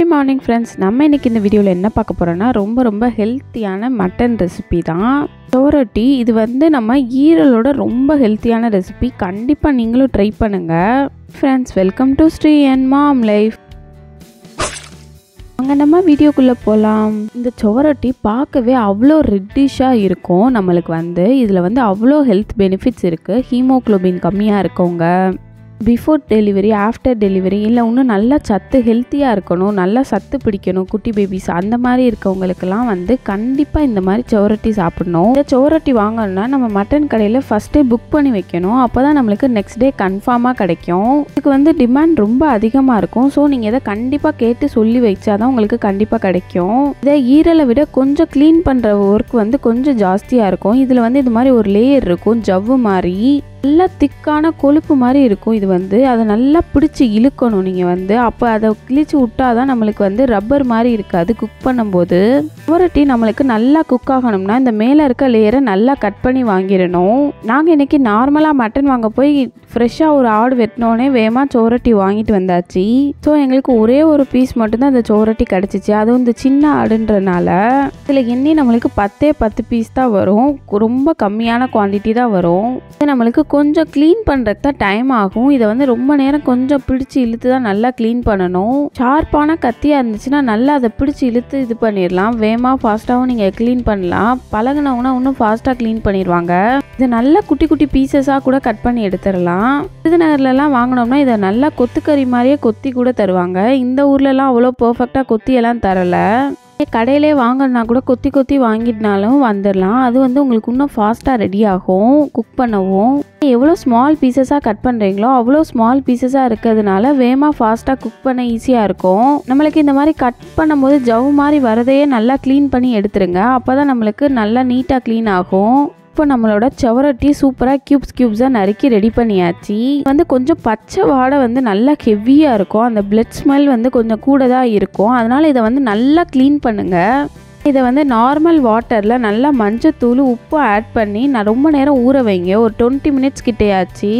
Good morning friends. நம்ம இன்னைக்கு இந்த வீடியோல என்ன பார்க்க போறோம்னா ரொம்ப ஹெல்த்தியான மட்டன் ரெசிபி தான். சுவரொட்டி இது வந்து நம்ம ஈரலோட ரொம்ப ஹெல்த்தியான ரெசிபி. கண்டிப்பா நீங்களும் ட்ரை பண்ணுங்க. Friends, welcome to Sri and Mom Life. அங்க நம்ம வீடியோக்குள்ள போலாம். இந்த சுவரொட்டி பார்க்கவே அவ்வளோ ரெட்டிஷா இருக்கும். நம்மளுக்கு வந்து இதுல வந்து அவ்வளோ ஹெல்த் பெனிஃபிட்ஸ் இருக்கு. ஹீமோகுளோபின் கம்மியா இருக்கவங்க, பிஃபோர் டெலிவரி, ஆஃப்டர் டெலிவரி, இல்லை இன்னும் நல்லா சத்து ஹெல்த்தியாக இருக்கணும், நல்லா சத்து பிடிக்கணும், குட்டி பேபிஸ் அந்த மாதிரி இருக்கவங்களுக்கெல்லாம் வந்து கண்டிப்பாக இந்த மாதிரி சுவரொட்டி சாப்பிடணும். இந்த சுவரொட்டி வாங்கணும்னா நம்ம மட்டன் கடையில் ஃபஸ்ட்டே புக் பண்ணி வைக்கணும். அப்போ தான் நம்மளுக்கு நெக்ஸ்ட் டே கன்ஃபார்மாக கிடைக்கும். இதுக்கு வந்து டிமாண்ட் ரொம்ப அதிகமாக இருக்கும். ஸோ நீங்கள் இதை கண்டிப்பாக கேட்டு சொல்லி வச்சாதான் உங்களுக்கு கண்டிப்பாக கிடைக்கும். இதை ஈரலை விட கொஞ்சம் க்ளீன் பண்ணுற ஒர்க் வந்து கொஞ்சம் ஜாஸ்தியாக இருக்கும். இதில் வந்து இது மாதிரி ஒரு லேயர் இருக்கும், ஜவ்வு மாதிரி நல்லா திக்கான கொழுப்பு மாதிரி இருக்கும். இது வந்து அதை நல்லா பிடிச்சி இழுக்கணும் நீங்கள் வந்து. அப்போ அதை கிழிச்சு விட்டாதான் நம்மளுக்கு வந்து ரப்பர் மாதிரி இருக்காது குக் பண்ணும்போது. சுவரொட்டி நம்மளுக்கு நல்லா குக் ஆகணும்னா இந்த மேலே இருக்க லேயரை நல்லா கட் பண்ணி வாங்கிடணும். நாங்கள் இன்னைக்கு நார்மலாக மட்டன் வாங்க போய் ஃப்ரெஷ்ஷாக ஒரு ஆடு வெட்டினோடனே வேகமாக சுவரொட்டி வாங்கிட்டு வந்தாச்சு. ஸோ எங்களுக்கு ஒரே ஒரு பீஸ் மட்டும்தான் அந்த சுவரொட்டி கிடச்சிச்சு. அதுவும் இந்த சின்ன ஆடுன்றனால இதில் எண்ணி நம்மளுக்கு 10 பீஸ் தான் வரும். ரொம்ப கம்மியான குவான்டிட்டி தான் வரும். இது நம்மளுக்கு கொஞ்சம் க்ளீன் பண்ணுறதுக்கு தான் டைம் ஆகும். இதை வந்து ரொம்ப நேரம் கொஞ்சம் பிடிச்சி இழுத்து தான் நல்லா க்ளீன் பண்ணணும். ஷார்ப்பான கத்தியாக இருந்துச்சுன்னா நல்லா அதை பிடிச்சி இழுத்து இது பண்ணிடலாம். வேகமாக ஃபாஸ்ட்டாகவும் நீங்கள் க்ளீன் பண்ணலாம். பழகினவங்கன்னா இன்னும் ஃபாஸ்ட்டாக க்ளீன் பண்ணிடுவாங்க. இதை நல்லா குட்டி பீசஸாக கூட கட் பண்ணி எடுத்துடலாம். விருதுநகர்லாம் வாங்கினோம்னா இதை நல்லா கொத்துக்கறி மாதிரியே கொத்தி கூட தருவாங்க. இந்த ஊர்லலாம் அவ்வளோ பர்ஃபெக்டாக கொத்தியெல்லாம் தரலை. கடையிலே வாங்கினா கூட கொத்தி வாங்கிட்டனாலும் வந்துடலாம். அது வந்து உங்களுக்கு இன்னும் ஃபாஸ்ட்டாக ரெடி ஆகும் குக் பண்ணவும். எவ்வளோ ஸ்மால் பீசஸாக கட் பண்ணுறீங்களோ அவ்வளோ ஸ்மால் பீசஸாக இருக்கிறதுனால வேகமாக ஃபாஸ்ட்டாக குக் பண்ண ஈஸியாக இருக்கும். நம்மளுக்கு இந்த மாதிரி கட் பண்ணும்போது ஜவ்வு மாதிரி வரதையே நல்லா க்ளீன் பண்ணி எடுத்துருங்க. அப்போ தான் நம்மளுக்கு நல்லா நீட்டாக க்ளீன் ஆகும். இப்போ நம்மளோட சுவரொட்டி சூப்பராக கியூப்ஸாக நறுக்கி ரெடி பண்ணியாச்சு. வந்து கொஞ்சம் பச்சை வாடை வந்து நல்லா ஹெவியாக இருக்கும். அந்த பிளட் ஸ்மெல் வந்து கொஞ்சம் கூட தான் இருக்கும். அதனால் இதை வந்து நல்லா க்ளீன் பண்ணுங்கள். இதை வந்து நார்மல் வாட்டரில் நல்லா மஞ்சத்தூள் உப்பு ஆட் பண்ணி நான் ரொம்ப நேரம் ஊற வைங்க. ஒரு 20 மினிட்ஸ் கிட்டேயாச்சு.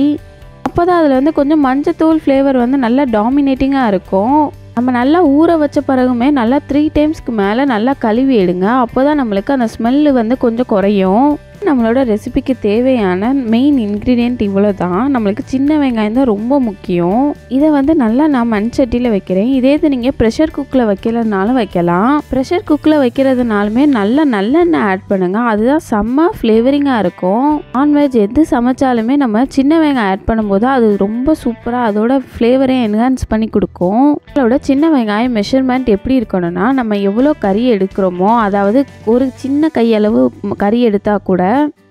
அப்போ தான் அதில் வந்து கொஞ்சம் மஞ்சத்தூள் ஃப்ளேவர் வந்து நல்லா டாமினேட்டிங்காக இருக்கும். நம்ம நல்லா ஊற வச்ச பிறகுமே நல்லா 3 டைம்ஸ்க்கு மேலே நல்லா கழுவி எடுங்க. அப்போ தான் நம்மளுக்கு அந்த ஸ்மெல்லு வந்து கொஞ்சம் குறையும். நம்மளோட ரெசிபிக்கு தேவையான மெயின் இன்க்ரீடியன்ட் இவ்வளோ தான். நம்மளுக்கு சின்ன வெங்காயம் தான் ரொம்ப முக்கியம். இதை வந்து நல்லா நான் மண் சட்டியில் வைக்கிறேன். இதே இது நீங்கள் ப்ரெஷர் குக்கில் வைக்கிறதுனாலும் வைக்கலாம். ப்ரெஷர் குக்கில் வைக்கிறதுனாலுமே நல்லெண்ணெய் ஆட் பண்ணுங்கள். அதுதான் செம்ம ஃப்ளேவரிங்காக இருக்கும். நான்வெஜ் எது சமைச்சாலுமே நம்ம சின்ன வெங்காயம் ஆட் பண்ணும்போது அது ரொம்ப சூப்பராக அதோட ஃப்ளேவரை என்ஹான்ஸ் பண்ணி கொடுக்கும். அதோட சின்ன வெங்காயம் மெஷர்மெண்ட் எப்படி இருக்கணும்னா நம்ம எவ்வளோ கறி எடுக்கிறோமோ, அதாவது ஒரு சின்ன கையளவு கறி எடுத்தால் கூட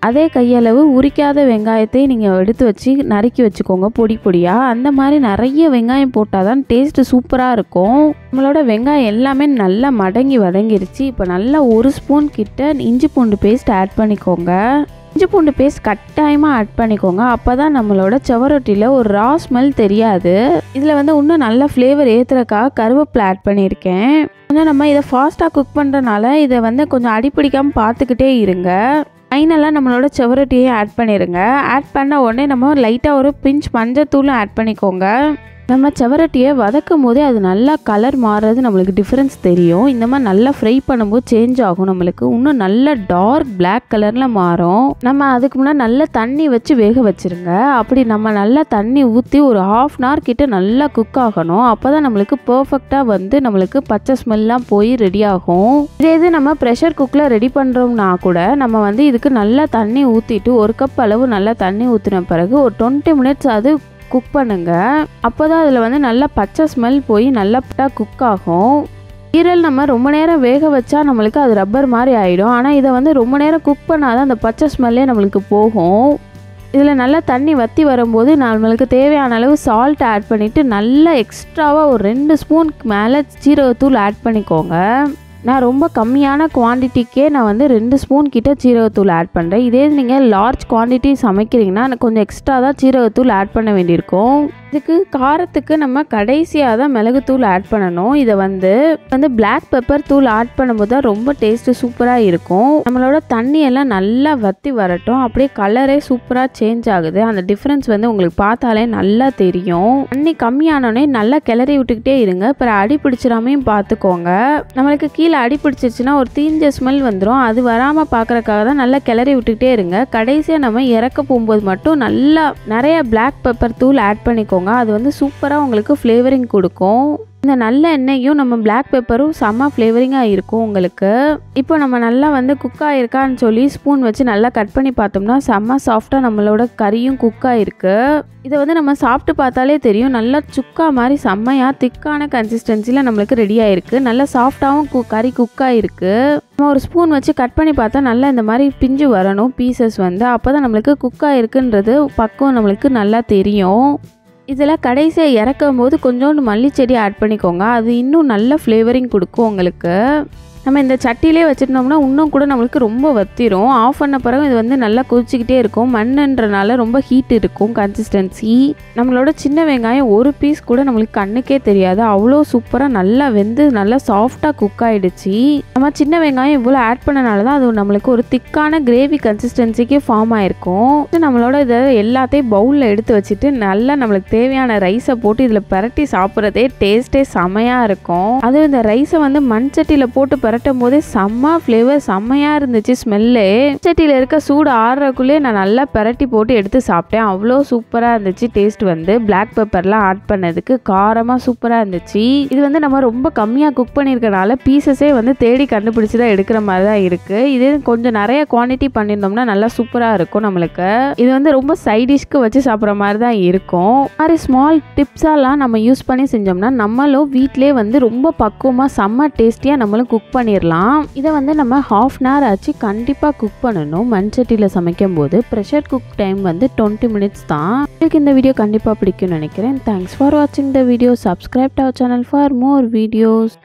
அதே கையளவு உரிக்காத வெங்காயத்தை நீங்கள் எடுத்து வச்சு நறுக்கி வச்சுக்கோங்க பொடியாக. அந்த மாதிரி நிறைய வெங்காயம் போட்டால் தான் டேஸ்ட்டு சூப்பராக இருக்கும். நம்மளோட வெங்காயம் எல்லாமே நல்லா வதங்கிருச்சு. இப்போ நல்லா 1 ஸ்பூன் கிட்ட இஞ்சி பூண்டு பேஸ்ட் ஆட் பண்ணிக்கோங்க. இஞ்சி பூண்டு பேஸ்ட் கட்டாயமாக ஆட் பண்ணிக்கோங்க. அப்போ தான் நம்மளோட சுவரொட்டியில் ஒரு ரா ஸ்மெல் தெரியாது. இதில் வந்து இன்னும் நல்ல ஃப்ளேவர் ஏற்றுறதுக்காக கருவேப்பிலை ஆட் பண்ணியிருக்கேன். ஆனால் நம்ம இதை ஃபாஸ்ட்டாக குக் பண்ணுறதுனால இதை வந்து கொஞ்சம் அடிப்பிடிக்காமல் பார்த்துக்கிட்டே இருங்க. ஃபைனலாக நம்மளோட சுவரொட்டியை ஆட் பண்ணிடுங்க. ஆட் பண்ண உடனே நம்ம லைட்டாக ஒரு பிஞ்ச் மஞ்சத்தூளும் ஆட் பண்ணிக்கோங்க. நம்ம சுவரொட்டியை வதக்கும் போதே அது நல்லா கலர் மாறுறது நம்மளுக்கு டிஃப்ரென்ஸ் தெரியும். இந்த மாதிரி நல்லா ஃப்ரை பண்ணும்போது சேஞ்ச் ஆகும். நம்மளுக்கு இன்னும் நல்ல டார்க் பிளாக் கலரில் மாறும். நம்ம அதுக்கு முன்னாடி நல்லா தண்ணி வச்சு வேக வச்சுருங்க. அப்படி நம்ம நல்லா தண்ணி ஊற்றி ஒரு 1/2 hour கிட்ட நல்லா குக் ஆகணும். அப்போ தான் நம்மளுக்கு பர்ஃபெக்டாக வந்து நம்மளுக்கு பச்சை ஸ்மெல்லாம் போய் ரெடி ஆகும். இதே இது நம்ம ப்ரெஷர் குக்கில் ரெடி பண்ணுறோம்னா கூட நம்ம வந்து இதுக்கு நல்லா தண்ணி ஊற்றிட்டு 1 கப் அளவு நல்லா தண்ணி ஊற்றின பிறகு ஒரு 20 மினிட்ஸ் அது குக் பண்ணுங்க. அப்போ தான் அதில் வந்து நல்லா பச்சை ஸ்மெல் போய் நல்லா குக் ஆகும். ஈரல் நம்ம ரொம்ப நேரம் வேக வச்சா நம்மளுக்கு அது ரப்பர் மாதிரி ஆகிடும். ஆனால் இதை வந்து ரொம்ப நேரம் குக் பண்ணாதான் அந்த பச்சை ஸ்மெல்லே நம்மளுக்கு போகும். இதில் நல்லா தண்ணி வற்றி வரும்போது நம்மளுக்கு தேவையான அளவு சால்ட் ஆட் பண்ணிவிட்டு நல்லா எக்ஸ்ட்ராவாக ஒரு 2 ஸ்பூனுக்கு மேலே சீரகத்தூள் ஆட் பண்ணிக்கோங்க. நான் ரொம்ப கம்மியான குவான்டிட்டிக்கே நான் வந்து 2 ஸ்பூன் கிட்ட சீரகத்தூள் ஆட் பண்ணுறேன். இதே நீங்கள் லார்ஜ் குவான்டிட்டி சமைக்கிறீங்கன்னா கொஞ்சம் எக்ஸ்ட்ரா தான் சீரகத்தூள் ஆட் பண்ண வேண்டியிருக்கும். இதுக்கு காரத்துக்கு நம்ம கடைசியாக தான் மிளகுத்தூள் ஆட் பண்ணணும். இதை வந்து பிளாக் பெப்பர் தூள் ஆட் பண்ணும்போது தான் ரொம்ப டேஸ்ட்டு சூப்பராக இருக்கும். நம்மளோட தண்ணியெல்லாம் நல்லா வற்றி வரட்டும். அப்படியே கலரே சூப்பராக சேஞ்ச் ஆகுது. அந்த டிஃப்ரென்ஸ் வந்து உங்களுக்கு பார்த்தாலே நல்லா தெரியும். தண்ணி கம்மியானோடனே நல்லா கிளறி விட்டுக்கிட்டே இருங்க. அப்புறம் அடி பிடிச்சிடாமையும் பார்த்துக்கோங்க. நம்மளுக்கு கீழே அடி பிடிச்சிருச்சுன்னா ஒரு தீஞ்ச ஸ்மெல் வந்துடும். அது வராமல் பார்க்குறக்காக தான் நல்லா கிளறி விட்டுக்கிட்டே இருங்க. கடைசியாக நம்ம இறக்க போகும்போது மட்டும் நல்லா நிறைய பிளாக் பெப்பர் தூள் ஆட் பண்ணிக்கோங்க. அது வந்து சூப்பராக உங்களுக்கு ஃப்ளேவரிங் கொடுக்கும். இந்த நல்ல எண்ணெயும் நம்ம பிளாக் பெப்பரும் செம்ம ஃப்ளேவரிங்காக இருக்கும் உங்களுக்கு. இப்போ நம்ம நல்லா வந்து குக் ஆகிருக்கான்னு சொல்லி ஸ்பூன் வச்சு நல்லா கட் பண்ணி பார்த்தோம்னா செம்ம சாஃப்டாக நம்மளோட கறியும் குக் ஆகிருக்கு. இதை வந்து நம்ம சாப்பிட்டு பார்த்தாலே தெரியும். நல்லா சுக்கா மாதிரி செம்மையாக திக்கான கன்சிஸ்டன்சியில் நம்மளுக்கு ரெடி ஆகிருக்கு. நல்லா சாஃப்டாகவும் கறி குக் ஆகிருக்கு. நம்ம ஒரு ஸ்பூன் வச்சு கட் பண்ணி பார்த்தா நல்லா இந்த மாதிரி பிஞ்சு வரணும் பீசஸ் வந்து. அப்போ தான் நம்மளுக்கு குக் ஆகிருக்குன்றது பக்குவம் நம்மளுக்கு நல்லா தெரியும். இதில் கடைசியாக இறக்கும் போது கொஞ்சோண்டு மல்லிச்செடி ஆட் பண்ணிக்கோங்க. அது இன்னும் நல்ல ஃப்ளேவரிங் கொடுக்கும் உங்களுக்கு. நம்ம இந்த சட்டிலே வச்சுருந்தோம்னா இன்னும் கூட நம்மளுக்கு ரொம்ப வத்திரும். ஆஃப் பண்ண பிறகு இது வந்து நல்லா கொதிச்சிக்கிட்டே இருக்கும். மண்ணுன்றனால ரொம்ப ஹீட் இருக்கும் கன்சிஸ்டன்சி. நம்மளோட சின்ன வெங்காயம் ஒரு பீஸ் கூட நம்மளுக்கு கண்ணுக்கே தெரியாது. அவ்வளோ சூப்பராக நல்லா வெந்து நல்லா சாஃப்டாக குக் ஆகிடுச்சு. நம்ம சின்ன வெங்காயம் இவ்வளோ ஆட் பண்ணனால தான் அது நம்மளுக்கு ஒரு திக்கான கிரேவி கன்சிஸ்டன்சிக்கே ஃபார்ம் ஆகிருக்கும். நம்மளோட இதை எல்லாத்தையும் பவுலில் எடுத்து வச்சுட்டு நல்லா நம்மளுக்கு தேவையான ரைஸை போட்டு இதில் பரட்டி சாப்பிட்றதே டேஸ்ட்டே செமையாக இருக்கும். அதுவும் இந்த ரைஸை வந்து மண் சட்டியில் போட்டு பரட்டும் போதே செம்ம ஃப்ளேவர் செம்மையாக இருந்துச்சு. ஸ்மெல்லே சட்டியில் இருக்க சூடு ஆறுறக்குள்ளே நான் நல்லா பரட்டி போட்டு எடுத்து சாப்பிட்டேன். அவ்வளோ சூப்பராக இருந்துச்சு. டேஸ்ட் வந்து பிளாக் பெப்பர்லாம் ஆட் பண்ணதுக்கு காரமாக சூப்பராக இருந்துச்சு. இது வந்து நம்ம ரொம்ப கம்மியாக குக் பண்ணியிருக்கனால பீசஸே வந்து தேடி கண்டுபிடிச்சி தான் எடுக்கிற மாதிரி தான் இருக்குது. இதே கொஞ்சம் நிறைய குவான்டிட்டி பண்ணியிருந்தோம்னா நல்லா சூப்பராக இருக்கும் நம்மளுக்கு. இது வந்து ரொம்ப சைடிஷ்க்கு வச்சு சாப்பிட்ற மாதிரி தான் இருக்கும். மாதிரி ஸ்மால் டிப்ஸாலாம் நம்ம யூஸ் பண்ணி செஞ்சோம்னா நம்மளும் வீட்டிலே வந்து ரொம்ப பக்குவமாக செம்ம டேஸ்டியாக நம்மளும் குக் பண்ணிடலாம். இதை வந்து நம்ம ஹாஃப் அன் ஹவர் ஆச்சு கண்டிப்பாக குக் பண்ணணும். மண் சட்டியில் சமைக்கும் போது ப்ரெஷர் குக் டைம் வந்து 20 மினிட்ஸ் தான். உங்களுக்கு இந்த வீடியோ கண்டிப்பாக பிடிக்கும்னு நினைக்கிறேன். தேங்க்ஸ் ஃபார் வாட்சிங் the video. Subscribe to our channel for more videos.